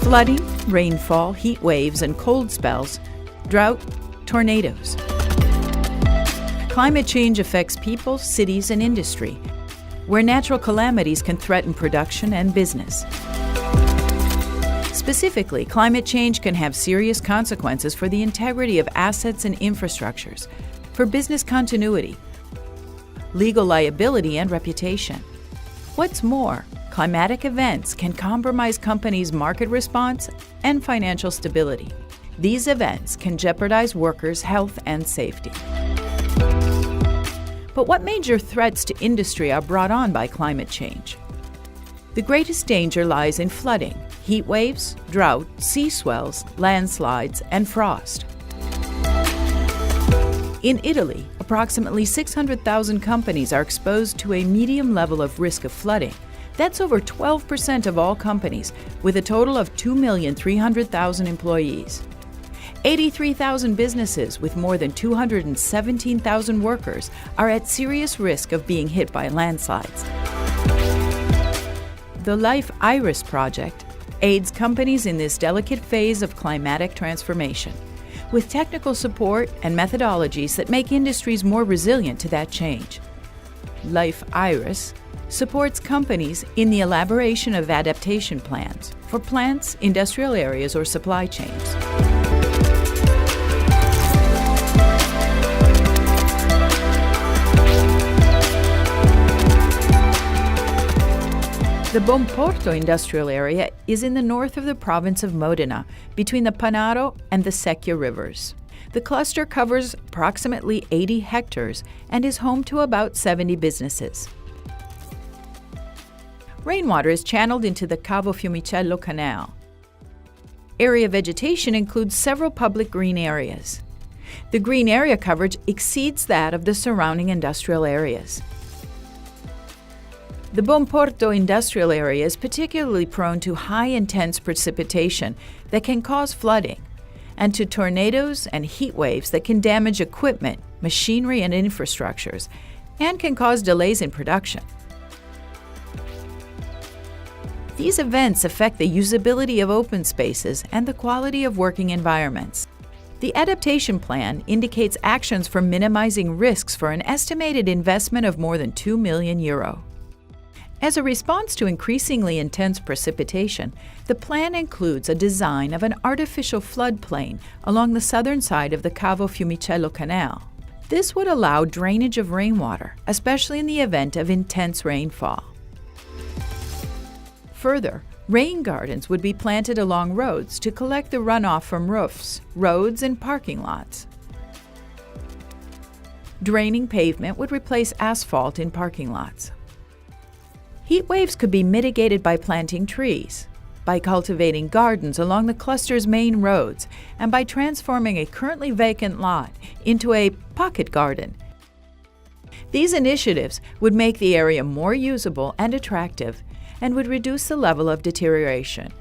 Flooding, rainfall, heat waves, and cold spells, drought, tornadoes. Climate change affects people, cities, and industry, where natural calamities can threaten production and business. Specifically, climate change can have serious consequences for the integrity of assets and infrastructures, for business continuity, legal liability, and reputation. What's more, climatic events can compromise companies' market response and financial stability. These events can jeopardize workers' health and safety. But what major threats to industry are brought on by climate change? The greatest danger lies in flooding, heat waves, drought, sea swells, landslides, and frost. In Italy, approximately 600,000 companies are exposed to a medium level of risk of flooding. That's over 12% of all companies, with a total of 2,300,000 employees. 83,000 businesses with more than 217,000 workers are at serious risk of being hit by landslides. The Life Iris project aids companies in this delicate phase of climatic transformation, with technical support and methodologies that make industries more resilient to that change. Life Iris supports companies in the elaboration of adaptation plans for plants, industrial areas, or supply chains. The Bomporto Industrial Area is in the north of the province of Modena, between the Panaro and the Secchia rivers. The cluster covers approximately 80 hectares and is home to about 70 businesses. Rainwater is channeled into the Cavo Fiumicello Canal. Area vegetation includes several public green areas. The green area coverage exceeds that of the surrounding industrial areas. The Bomporto Industrial Area is particularly prone to high intense precipitation that can cause flooding, and to tornadoes and heat waves that can damage equipment, machinery, and infrastructures, and can cause delays in production. These events affect the usability of open spaces and the quality of working environments. The adaptation plan indicates actions for minimizing risks for an estimated investment of more than €2 million. As a response to increasingly intense precipitation, the plan includes a design of an artificial floodplain along the southern side of the Cavo Fiumicello Canal. This would allow drainage of rainwater, especially in the event of intense rainfall. Further, rain gardens would be planted along roads to collect the runoff from roofs, roads, and parking lots. Draining pavement would replace asphalt in parking lots. Heat waves could be mitigated by planting trees, by cultivating gardens along the cluster's main roads, and by transforming a currently vacant lot into a pocket garden. These initiatives would make the area more usable and attractive and would reduce the level of deterioration.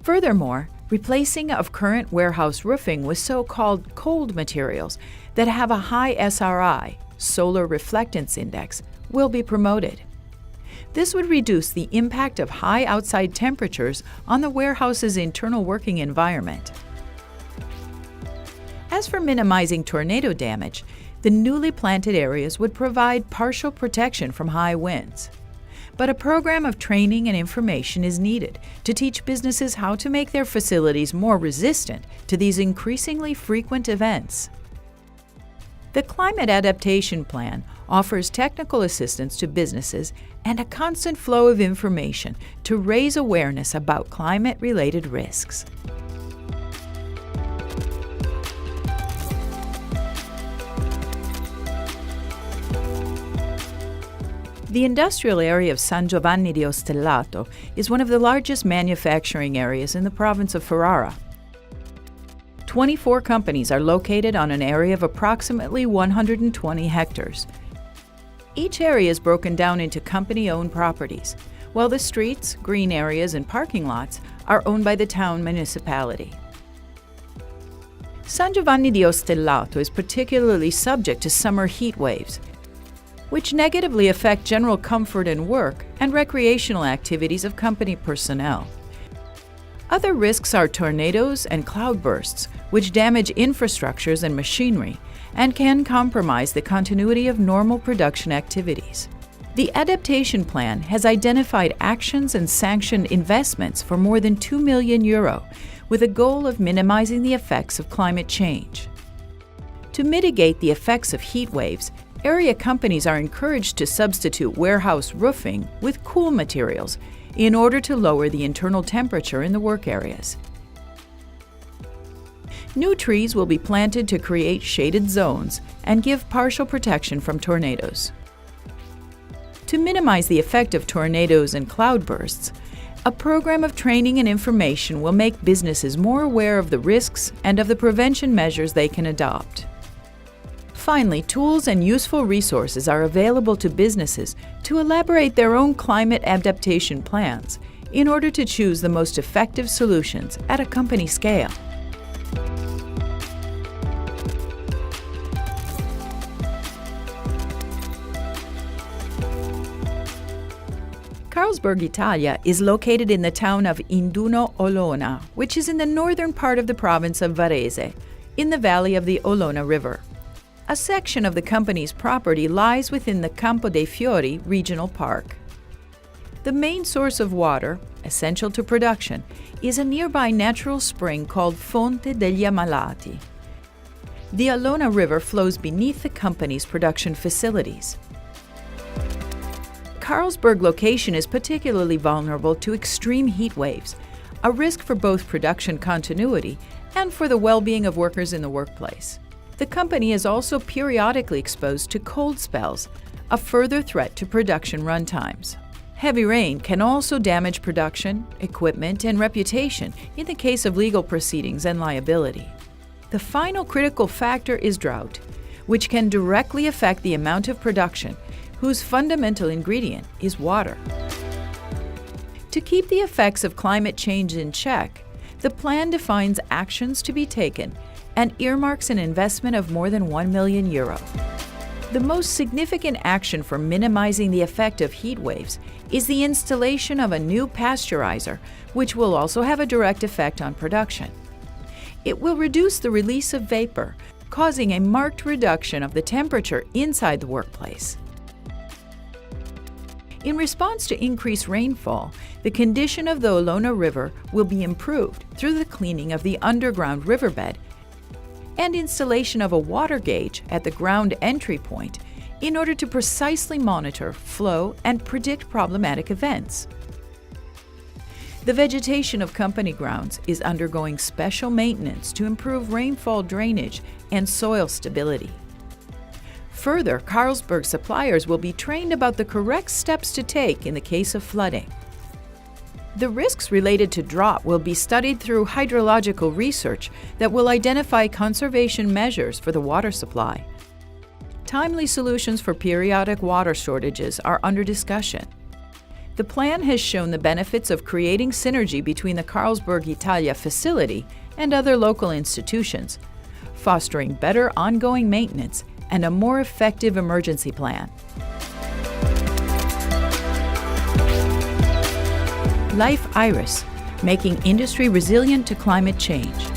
Furthermore, replacing of current warehouse roofing with so-called cold materials that have a high SRI, solar reflectance index, will be promoted. This would reduce the impact of high outside temperatures on the warehouse's internal working environment. As for minimizing tornado damage, the newly planted areas would provide partial protection from high winds. But a program of training and information is needed to teach businesses how to make their facilities more resistant to these increasingly frequent events. The Climate Adaptation Plan offers technical assistance to businesses and a constant flow of information to raise awareness about climate-related risks. The industrial area of San Giovanni di Ostellato is one of the largest manufacturing areas in the province of Ferrara. 24 companies are located on an area of approximately 120 hectares. Each area is broken down into company-owned properties, while the streets, green areas, and parking lots are owned by the town municipality. San Giovanni di Ostellato is particularly subject to summer heat waves, which negatively affect general comfort in work and recreational activities of company personnel. Other risks are tornadoes and cloudbursts, which damage infrastructures and machinery and can compromise the continuity of normal production activities. The adaptation plan has identified actions and sanctioned investments for more than €2 million, with a goal of minimizing the effects of climate change. To mitigate the effects of heat waves, area companies are encouraged to substitute warehouse roofing with cool materials in order to lower the internal temperature in the work areas. New trees will be planted to create shaded zones and give partial protection from tornadoes. To minimize the effect of tornadoes and cloudbursts, a program of training and information will make businesses more aware of the risks and of the prevention measures they can adopt. Finally, tools and useful resources are available to businesses to elaborate their own climate adaptation plans in order to choose the most effective solutions at a company scale. Carlsberg Italia is located in the town of Induno Olona, which is in the northern part of the province of Varese, in the valley of the Olona River. A section of the company's property lies within the Campo dei Fiori Regional Park. The main source of water, essential to production, is a nearby natural spring called Fonte degli Ammalati. The Olona River flows beneath the company's production facilities. Carlsberg location is particularly vulnerable to extreme heat waves, a risk for both production continuity and for the well-being of workers in the workplace. The company is also periodically exposed to cold spells, a further threat to production run times. Heavy rain can also damage production, equipment, and reputation in the case of legal proceedings and liability. The final critical factor is drought, which can directly affect the amount of production, whose fundamental ingredient is water. To keep the effects of climate change in check, the plan defines actions to be taken and earmarks an investment of more than €1 million. The most significant action for minimizing the effect of heat waves is the installation of a new pasteurizer, which will also have a direct effect on production. It will reduce the release of vapor, causing a marked reduction of the temperature inside the workplace. In response to increased rainfall, the condition of the Olona River will be improved through the cleaning of the underground riverbed and installation of a water gauge at the ground entry point in order to precisely monitor flow and predict problematic events. The vegetation of company grounds is undergoing special maintenance to improve rainfall drainage and soil stability. Further, Carlsberg suppliers will be trained about the correct steps to take in the case of flooding. The risks related to drought will be studied through hydrological research that will identify conservation measures for the water supply. Timely solutions for periodic water shortages are under discussion. The plan has shown the benefits of creating synergy between the Carlsberg Italia facility and other local institutions, fostering better ongoing maintenance and a more effective emergency plan. Life Iris, making industry resilient to climate change.